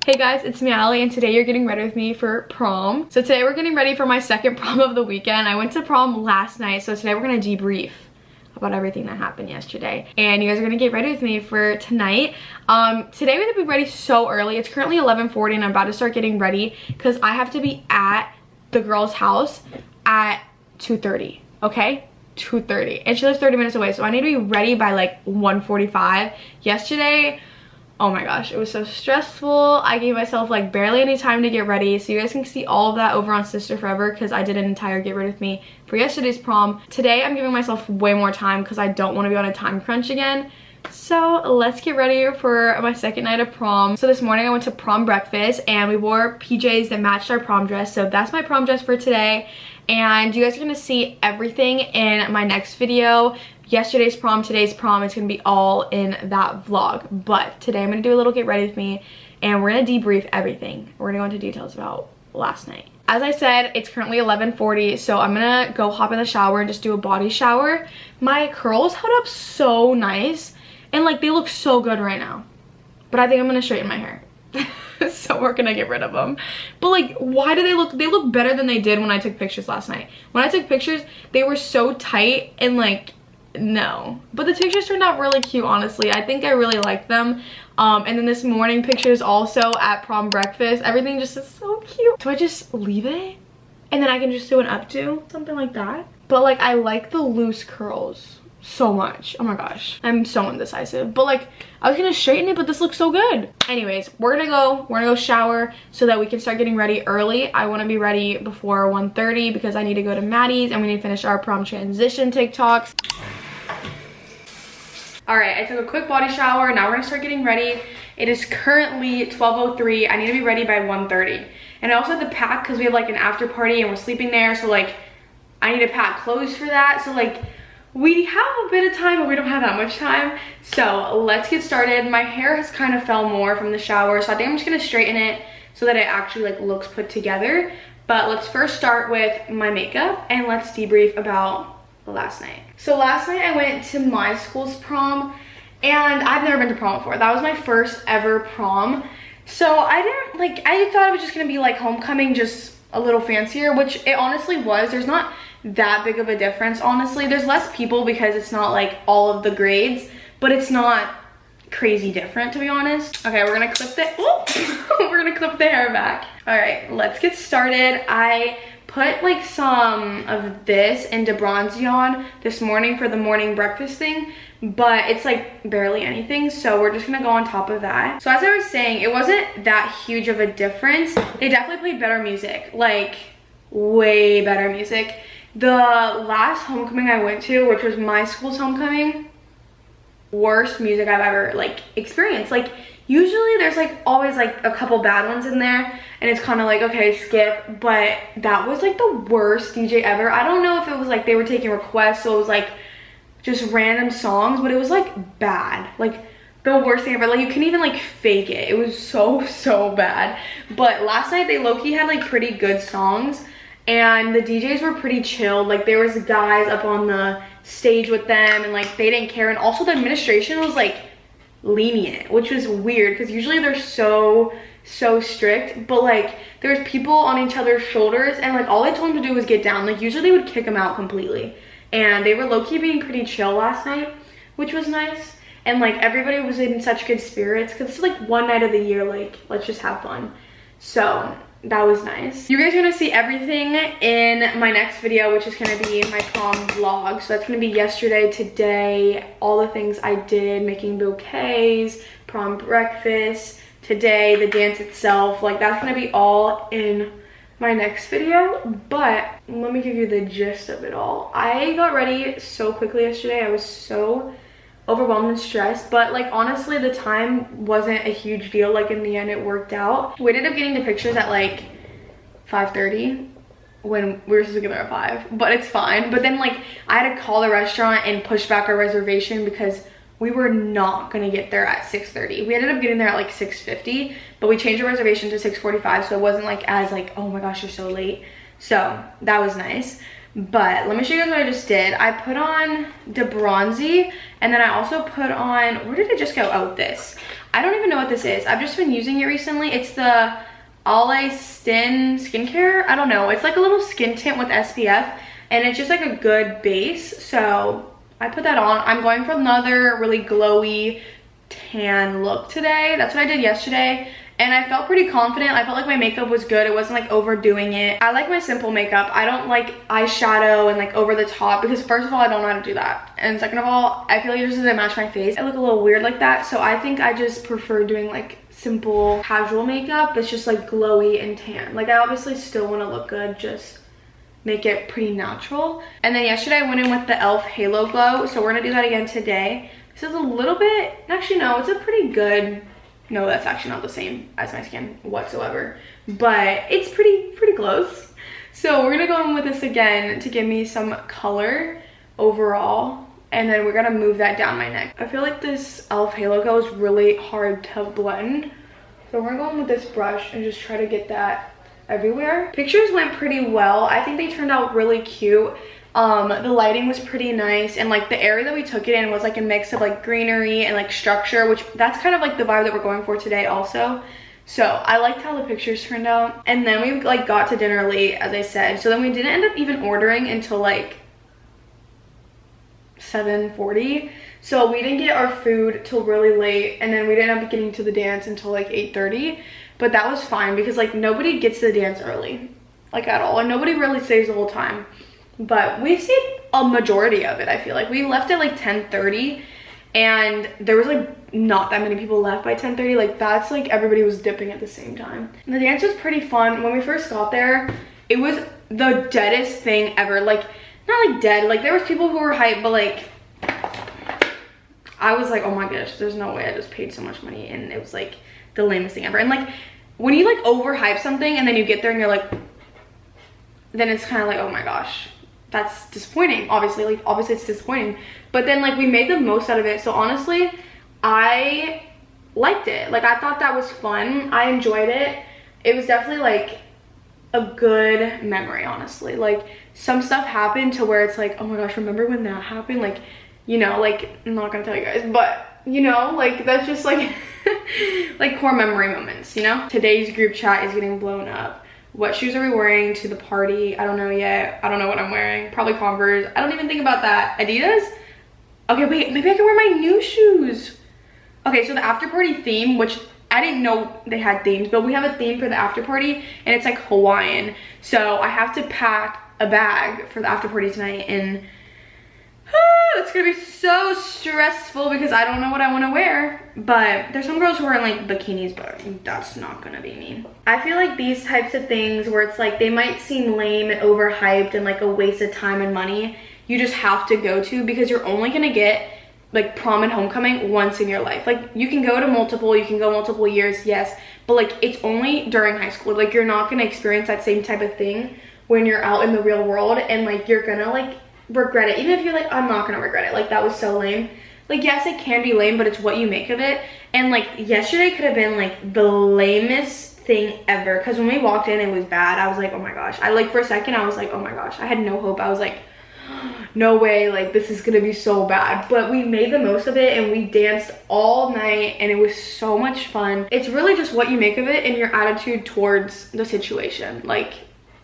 Hey guys, it's me, Allie, and today you're getting ready with me for prom. So today we're getting ready for my second prom of the weekend. I went to prom last night, so today we're gonna debrief about everything that happened yesterday. And you guys are gonna get ready with me for tonight. Today we're gonna be ready so early. It's currently 11:40 and I'm about to start getting ready because I have to be at the girl's house at 2:30, okay? 2:30, and she lives 30 minutes away, so I need to be ready by like 1:45. Yesterday, oh my gosh, it was so stressful. I gave myself like barely any time to get ready, so you guys can see all of that over on Sister Forever because I did an entire get ready with me for yesterday's prom. Today I'm giving myself way more time because I don't want to be on a time crunch again. So let's get ready for my second night of prom. So this morning I went to prom breakfast and we wore PJs that matched our prom dress. So that's my prom dress for today. And you guys are gonna see everything in my next video. Yesterday's prom, today's prom, it's gonna be all in that vlog. But today I'm gonna do a little get ready with me and we're gonna debrief everything. We're gonna go into details about last night. As I said, it's currently 11:40, so I'm gonna go hop in the shower and just do a body shower. My curls held up so nice and like they look so good right now. But I think I'm gonna straighten my hair. So we're gonna get rid of them. But like, why do they look better than they did when I took pictures last night. When I took pictures, they were so tight and like, no. But the pictures turned out really cute, honestly. I think I really like them. And then this morning pictures also at prom breakfast. Everything just is so cute. Do I just leave it? And then I can just do an updo? Something like that? But like, I like the loose curls so much. Oh my gosh, I'm so indecisive. But like, I was gonna straighten it, but this looks so good. Anyways, we're gonna go shower so that we can start getting ready early. I want to be ready before 1:30 because I need to go to Maddie's and we need to finish our prom transition TikToks. All right, I took a quick body shower. Now we're gonna start getting ready. It is currently 12:03. I need to be ready by 1:30. And I also have to pack because we have like an after party and we're sleeping there, so like I need to pack clothes for that. So like, we have a bit of time, but we don't have that much time. So let's get started. My hair has kind of fell more from the shower, so I think I'm just gonna straighten it so that it actually like looks put together. But let's first start with my makeup and let's debrief about last night. So last night I went to my school's prom and I've never been to prom before. That was my first ever prom. So I thought it was just gonna be like homecoming, just a little fancier, which it honestly was. There's not that big of a difference, honestly. There's less people because it's not like all of the grades, but it's not crazy different, to be honest. Okay, we're gonna clip we're gonna clip the hair back. All right, let's get started. I put like some of this into bronzy on this morning for the morning breakfast thing, but it's like barely anything, so we're just gonna go on top of that. So as I was saying, it wasn't that huge of a difference. They definitely played better music, like way better music. The last homecoming I went to, which was my school's homecoming, worst music I've ever like experienced. Like usually there's like always like a couple bad ones in there and it's kind of like, okay, skip, but that was like the worst DJ ever. I don't know if it was like they were taking requests, so it was like just random songs, but it was like bad, like the worst thing ever. Like you couldn't even like fake it. It was so bad. But last night they low-key had like pretty good songs and the DJs were pretty chill. Like there was guys up on the stage with them and like they didn't care. And also the administration was like lenient, which was weird because usually they're so strict, but like there was people on each other's shoulders and like all I told them to do was get down. Like usually they would kick them out completely, and they were low-key being pretty chill last night, which was nice. And like everybody was in such good spirits because it's like one night of the year, like let's just have fun. So that was nice. You guys are gonna see everything in my next video, which is gonna be my prom vlog. So that's gonna be yesterday, today, all the things I did, making bouquets, prom breakfast, today, the dance itself. Like that's gonna be all in my next video, but let me give you the gist of it all. I got ready so quickly yesterday. I was so overwhelmed and stressed, but like honestly the time wasn't a huge deal. Like in the end it worked out. We ended up getting the pictures at like 5:30 when we were supposed to get there at 5, but it's fine. But then like I had to call the restaurant and push back our reservation because we were not gonna get there at 6:30. We ended up getting there at like 6:50, but we changed our reservation to 6:45, so it wasn't like as like, oh my gosh, you're so late. So that was nice. But let me show you guys what I just did. I put on the bronzy and then I also put on, where did it just go? Oh, this. I don't even know what this is. I've just been using it recently. It's the Olay Skin skincare. I don't know. It's like a little skin tint with SPF, and it's just like a good base. So I put that on. I'm going for another really glowy tan look today. That's what I did yesterday, and I felt pretty confident. I felt like my makeup was good. It wasn't like overdoing it. I like my simple makeup. I don't like eyeshadow and like over the top, because first of all, I don't know how to do that, and second of all, I feel like it just doesn't match my face. I look a little weird like that, so I think I just prefer doing like simple casual makeup that's just like glowy and tan. Like, I obviously still want to look good, just make it pretty natural. And then yesterday I went in with the e.l.f. Halo Glow, so we're gonna do that again today. This is a little bit, actually no, it's a pretty good, no, that's actually not the same as my skin whatsoever, but it's pretty close. So we're gonna go in with this again to give me some color overall, and then we're gonna move that down my neck. I feel like this e.l.f. Halo Glow is really hard to blend, so we're gonna go in with this brush and just try to get that everywhere. Pictures went pretty well. I think they turned out really cute. The lighting was pretty nice, and like the area that we took it in was like a mix of like greenery and like structure, which that's kind of like the vibe that we're going for today also. So I liked how the pictures turned out. And then we like got to dinner late, as I said, so then we didn't end up even ordering until like 7:40. So we didn't get our food till really late, and then we didn't end up getting to the dance until like 8:30. But that was fine, because like nobody gets to the dance early, like at all, and nobody really stays the whole time. But we stayed a majority of it. I feel like we left at like 10:30, and there was like not that many people left by 10:30. Like, that's like everybody was dipping at the same time. And the dance was pretty fun. When we first got there, it was the deadest thing ever. Like, not like dead, like there was people who were hyped, but like I was like, oh my gosh, there's no way I just paid so much money, and it was like the lamest thing ever. And like, when you like overhype something and then you get there and you're like, then it's kind of like, oh my gosh, that's disappointing. Obviously, like obviously it's disappointing, but then like we made the most out of it. So honestly, I liked it. Like, I thought that was fun. I enjoyed it. It was definitely like a good memory, honestly. Like, some stuff happened to where it's like, oh my gosh, remember when that happened? Like, you know, like, I'm not gonna tell you guys, but you know, like, that's just like like core memory moments, you know. Today's group chat is getting blown up. What shoes are we wearing to the party? I don't know yet. I don't know what I'm wearing. Probably Converse. I don't even think about that. Adidas? Okay, wait, maybe I can wear my new shoes. Okay, so the after party theme, which I didn't know they had themes, but we have a theme for the after party, and it's like Hawaiian. So I have to pack a bag for the after party tonight, and it's gonna be so stressful because I don't know what I want to wear. But there's some girls who are in like bikinis, but that's not gonna be me. I feel like these types of things where it's like they might seem lame and overhyped and like a waste of time and money, you just have to go to, because you're only gonna get like prom and homecoming once in your life. Like, you can go to multiple, you can go multiple years, yes, but like it's only during high school. Like, you're not gonna experience that same type of thing when you're out in the real world, and like you're gonna like regret it. Even if you're like, I'm not gonna regret it, like that was so lame. Like, yes, it can be lame, but it's what you make of it. And like yesterday could have been like the lamest thing ever, because when we walked in, it was bad. I was like, oh my gosh. I like, for a second I was like, oh my gosh, I had no hope. I was like, no way, like this is gonna be so bad. But we made the most of it, and we danced all night, and it was so much fun. It's really just what you make of it and your attitude towards the situation. Like,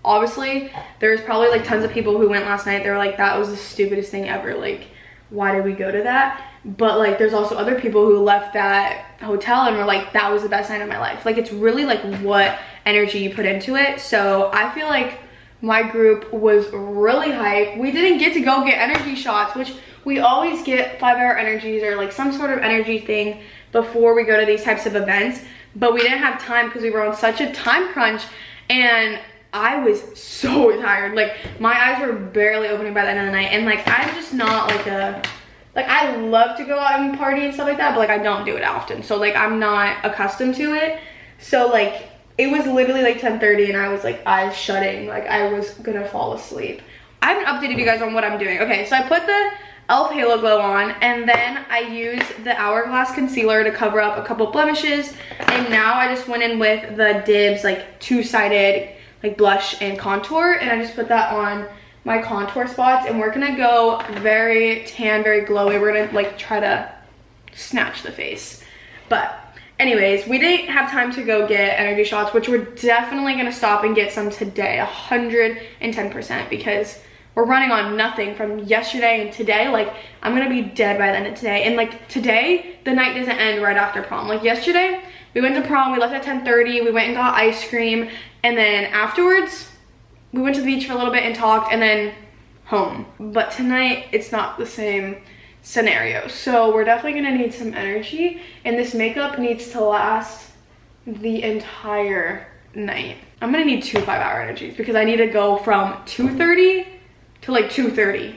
obviously there's probably like tons of people who went last night, they were like, that was the stupidest thing ever, like why did we go to that? But like there's also other people who left that hotel and were like, that was the best night of my life. Like, it's really like what energy you put into it. So I feel like my group was really hyped. We didn't get to go get energy shots, which we always get 5-hour energies or like some sort of energy thing before we go to these types of events, but we didn't have time because we were on such a time crunch, and I was so tired. Like, my eyes were barely opening by the end of the night, and like I'm just not like a, like, I love to go out and party and stuff like that, but like I don't do it often, so like I'm not accustomed to it. So like it was literally like 10:30, and I was like eyes shutting, like I was gonna fall asleep. I haven't updated you guys on what I'm doing. Okay, so I put the e.l.f. Halo Glow on, and then I used the Hourglass concealer to cover up a couple blemishes, and now I just went in with the Dibs like two-sided like blush and contour, and I just put that on my contour spots, and we're gonna go very tan, very glowy. We're gonna like try to snatch the face, but Anyways, we didn't have time to go get energy shots, which we're definitely gonna stop and get some today, 110%, because we're running on nothing from yesterday and today. Like, I'm gonna be dead by the end of today. And like today, the night doesn't end right after prom. Like yesterday, we went to prom, we left at 10:30, we went and got ice cream, and then afterwards, we went to the beach for a little bit and talked, and then home. But tonight, it's not the same scenario. So we're definitely gonna need some energy, and this makeup needs to last the entire night. I'm gonna need 2 5-hour energies because I need to go from 2:30 to like 2:30.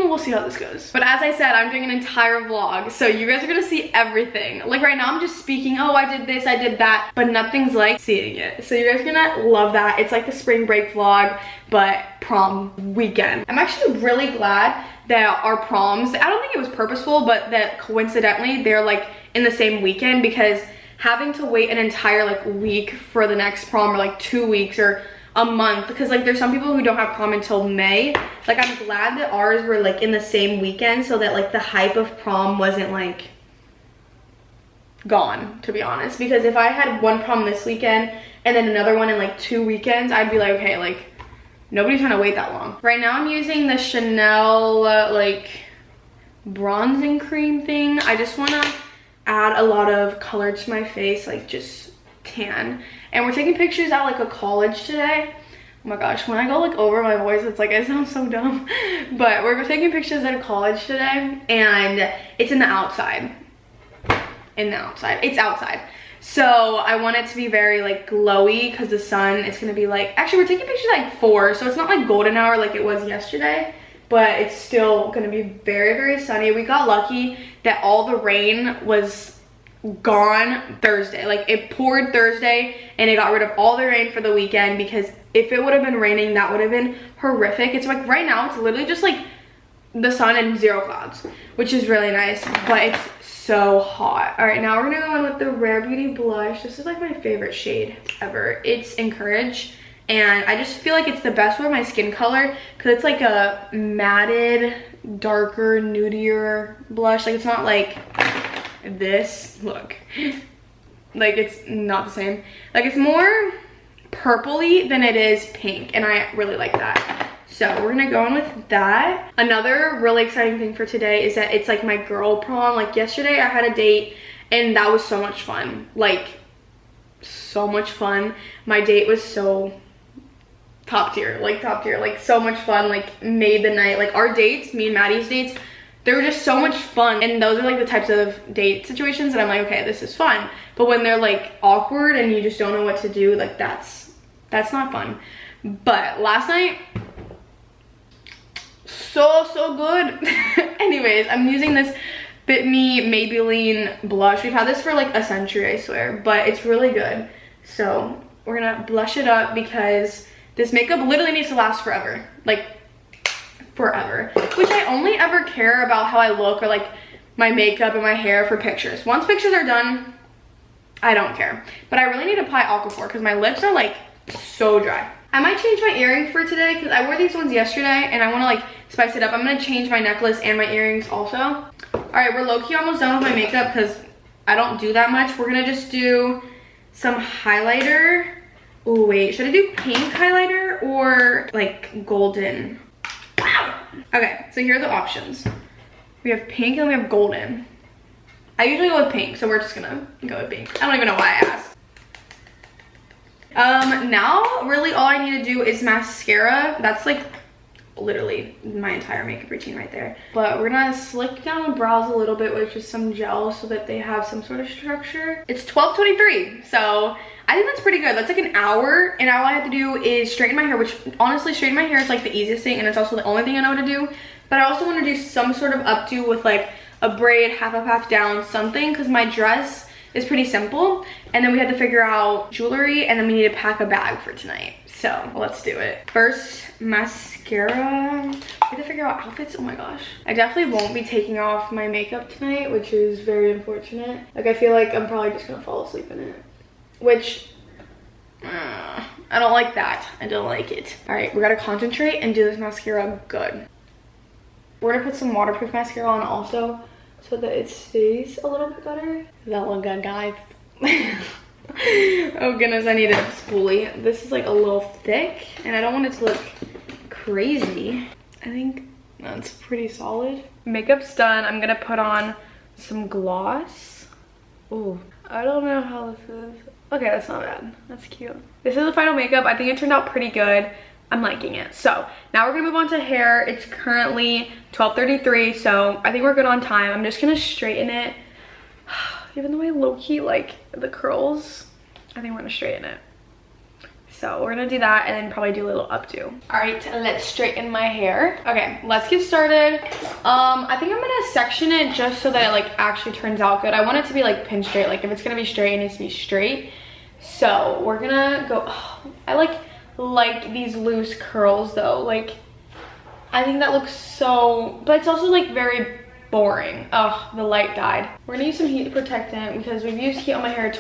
We'll see how this goes. But as I said, I'm doing an entire vlog, so you guys are gonna see everything. Like right now I'm just speaking, oh, I did this, I did that, but nothing's like seeing it. So you guys are gonna love that. It's like the spring break vlog, but prom weekend. I'm actually really glad that our proms, I don't think it was purposeful, but that coincidentally they're like in the same weekend, because having to wait an entire like week for the next prom, or like 2 weeks or a month, because like there's some people who don't have prom until May. Like I'm glad that ours were like in the same weekend, so that like the hype of prom wasn't like gone, to be honest. Because if I had one prom this weekend and then another one in like 2 weekends, I'd be like, okay, like nobody's trying to wait that long. Right now I'm using the Chanel like bronzing cream thing. I just want to add a lot of color to my face, like just tan. And we're taking pictures at like a college today. Oh my gosh, when I go like over my voice, it's like I sound so dumb. But we're taking pictures at a college today, and it's in the outside. It's outside. So I want it to be very like glowy, because the sun is gonna be like, actually we're taking pictures at like 4, so it's not like golden hour like it was yesterday, but it's still gonna be very, very sunny. We got lucky that all the rain was gone Thursday. Like it poured Thursday and it got rid of all the rain for the weekend, because if it would have been raining, that would have been horrific. It's like right now it's literally just like the sun and 0 clouds, which is really nice, but it's so hot. All right, now we're gonna go in with the Rare Beauty blush. This is like my favorite shade ever. It's Encourage, and I just feel like it's the best for my skin color, because it's like a matted, darker, nudier blush. Like it's not like this, look, like it's not the same. Like it's more purpley than it is pink, and I really like that. So we're gonna go in with that. Another really exciting thing for today is that it's like my girl prom. Like yesterday I had a date, and that was so much fun. Like so much fun. My date was so top tier, like so much fun, like made the night. Like our dates, me and Maddie's dates, they were just so much fun. And those are like the types of date situations that I'm like, okay, this is fun. But when they're like awkward and you just don't know what to do, like that's not fun. But last night, so good. Anyways, I'm using this Fit Me Maybelline blush. We've had this for like a century, I swear, but it's really good. So we're gonna blush it up, because this makeup literally needs to last forever. Like forever, which I only ever care about how I look, or like my makeup and my hair, for pictures. Once pictures are done, I don't care. But I really need to apply Aquaphor, because my lips are like so dry. I might change my earring for today, because I wore these ones yesterday and I want to like spice it up. I'm gonna change my necklace and my earrings also. All right, we're low-key almost done with my makeup, because I don't do that much. We're gonna just do some highlighter. Oh wait, should I do pink highlighter or like golden? Okay, so here are the options. We have pink and we have golden. I usually go with pink, so we're just gonna go with pink. I don't even know why I asked. Now really all I need to do is mascara. That's like literally my entire makeup routine right there. But we're gonna slick down the brows a little bit with just some gel, so that they have some sort of structure. It's 12:23, so I think that's pretty good. That's like an hour, and all I have to do is straighten my hair, which honestly, straightening my hair is like the easiest thing, and it's also the only thing I know how to do. But I also want to do some sort of updo with like a braid, half up, half down, something, because my dress is pretty simple. And then we had to figure out jewelry, and then we need to pack a bag for tonight. So let's do it. First, mascara. We have to figure out outfits. Oh my gosh. I definitely won't be taking off my makeup tonight, which is very unfortunate. Like I feel like I'm probably just gonna fall asleep in it, which I don't like that. I don't like it. All right, we gotta concentrate and do this mascara good. We're gonna put some waterproof mascara on also, so that it stays a little bit better. Does that look good, guys? Oh goodness, I need a spoolie. This is like a little thick and I don't want it to look crazy. I think that's pretty solid. Makeup's done. I'm gonna put on some gloss. Ooh, I don't know how this is. Okay, that's not bad. That's cute. This is the final makeup. I think it turned out pretty good. I'm liking it. So now we're gonna move on to hair. It's currently 12:33, so I think we're good on time. I'm just gonna straighten it. Even though I low-key like the curls, I think we're gonna straighten it. So we're gonna do that and then probably do a little updo. All right, let's straighten my hair. Okay, let's get started. I think I'm gonna section it just so that it like actually turns out good. I want it to be like pin straight. Like if it's gonna be straight, it needs to be straight. So we're gonna go, I like these loose curls though. Like I think that looks so, but it's also like very boring. Oh, the light died. We're gonna use some heat protectant because we've used heat on my hair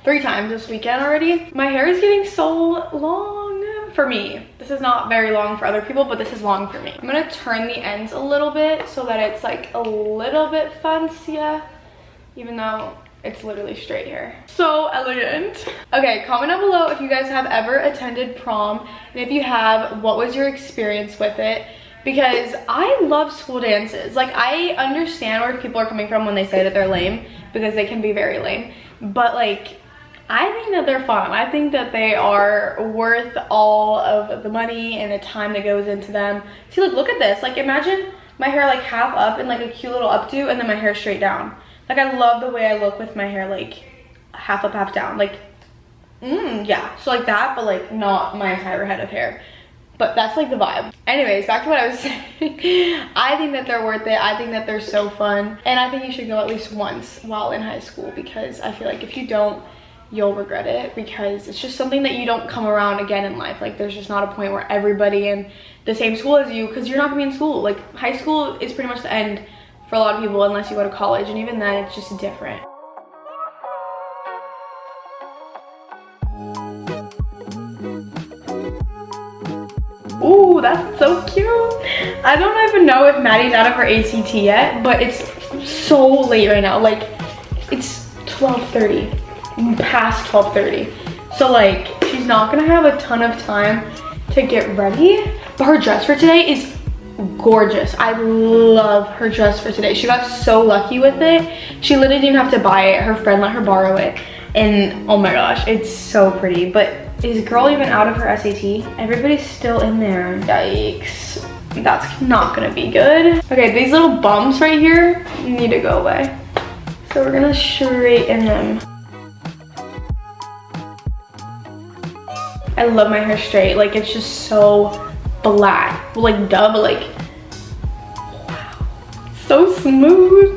three times this weekend already. My hair is getting so long for me. This is not very long for other people, but this is long for me. I'm gonna turn the ends a little bit so that it's like a little bit fancier, even though it's literally straight hair. So elegant. Okay, comment down below if you guys have ever attended prom, and if you have, what was your experience with it? Because I love school dances. Like I understand where people are coming from when they say that they're lame, because they can be very lame, but like I think that they're fun. I think that they are worth all of the money and the time that goes into them. See, look at this. Like imagine my hair like half up and like a cute little updo, and then my hair straight down. Like I love the way I look with my hair like half up, half down. Like yeah, so like that, but like not my entire head of hair. But that's like the vibe. Anyways, back to what I was saying. I think that they're worth it. I think that they're so fun. And I think you should go at least once while in high school, because I feel like if you don't, you'll regret it, because it's just something that you don't come around again in life. Like there's just not a point where everybody in the same school as you, because you're not gonna be in school. Like high school is pretty much the end for a lot of people unless you go to college, and even then it's just different. Ooh, that's so cute. I don't even know if Maddie's out of her ACT yet, but it's so late right now. Like it's 12:30, past 12:30. So like she's not gonna have a ton of time to get ready, but her dress for today is gorgeous. I love her dress for today. She got so lucky with it. She literally didn't have to buy it. Her friend let her borrow it, and oh my gosh, it's so pretty. But is girl even out of her SAT? Everybody's still in there. Yikes. That's not gonna be good. Okay, these little bumps right here need to go away. So we're gonna straighten them. I love my hair straight. Like it's just so flat. Well, like duh, but like, wow. So smooth.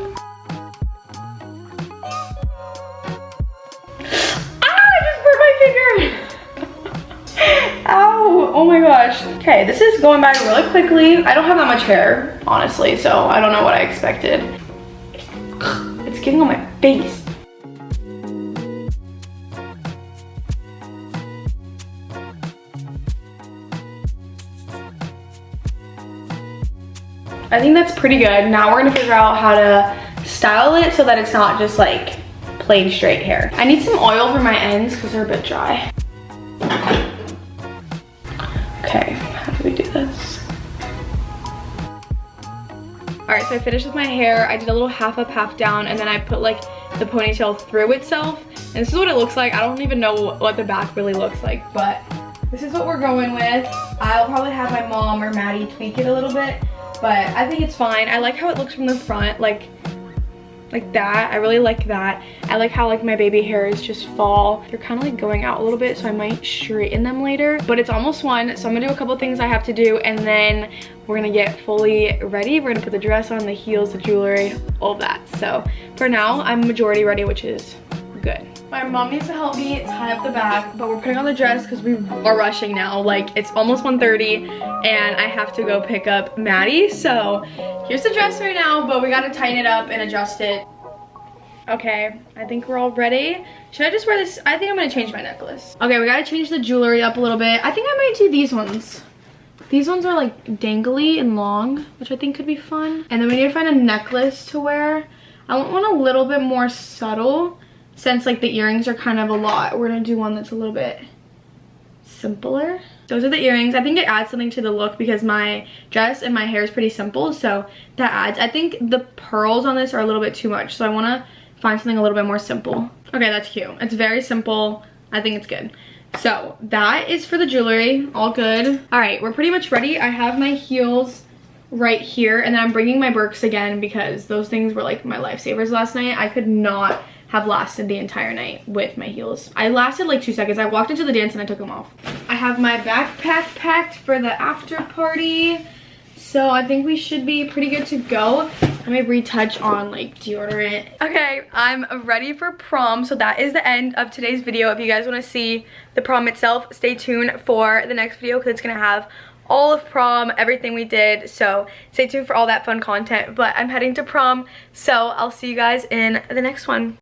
Oh my gosh. Okay, this is going by really quickly. I don't have that much hair, honestly, so I don't know what I expected. It's getting on my face. I think that's pretty good. Now we're gonna figure out how to style it so that it's not just like plain straight hair. I need some oil for my ends because they're a bit dry. Okay, how do we do this? All right, so I finished with my hair. I did a little half up, half down, and then I put like the ponytail through itself. And this is what it looks like. I don't even know what the back really looks like, but this is what we're going with. I'll probably have my mom or Maddie tweak it a little bit, but I think it's fine. I like how it looks from the front, like that. I really like that. I like how like my baby hairs just fall. They're kind of like going out a little bit, so I might straighten them later, but it's almost 1, so I'm gonna do a couple things I have to do, and then we're gonna get fully ready. We're gonna put the dress on, the heels, the jewelry, all of that. So for now, I'm majority ready, which is good. My mom needs to help me tie up the back, but we're putting on the dress because we are rushing now. Like it's almost 1:30 and I have to go pick up Maddie. So here's the dress right now, but we gotta tighten it up and adjust it. Okay, I think we're all ready. Should I just wear this? I think I'm gonna change my necklace. Okay, we gotta change the jewelry up a little bit. I think I might do these ones. These ones are like dangly and long, which I think could be fun. And then we need to find a necklace to wear. I want one a little bit more subtle since like the earrings are kind of a lot. We're gonna do one that's a little bit simpler. Those are the earrings. I think it adds something to the look because my dress and my hair is pretty simple, so that adds. I think the pearls on this are a little bit too much, so I want to find something a little bit more simple. Okay, that's cute. It's very simple. I think it's good. So that is for the jewelry. All good. All right, we're pretty much ready. I have my heels right here, and then I'm bringing my Birks again because those things were like my lifesavers last night. I could not have lasted the entire night with my heels. I lasted like 2 seconds. I walked into the dance and I took them off. I have my backpack packed for the after party, so I think we should be pretty good to go. Let me retouch on like deodorant. Okay, I'm ready for prom, so that is the end of today's video. If you guys want to see the prom itself, stay tuned for the next video because it's gonna have all of prom, everything we did, so stay tuned for all that fun content. But I'm heading to prom, so I'll see you guys in the next one.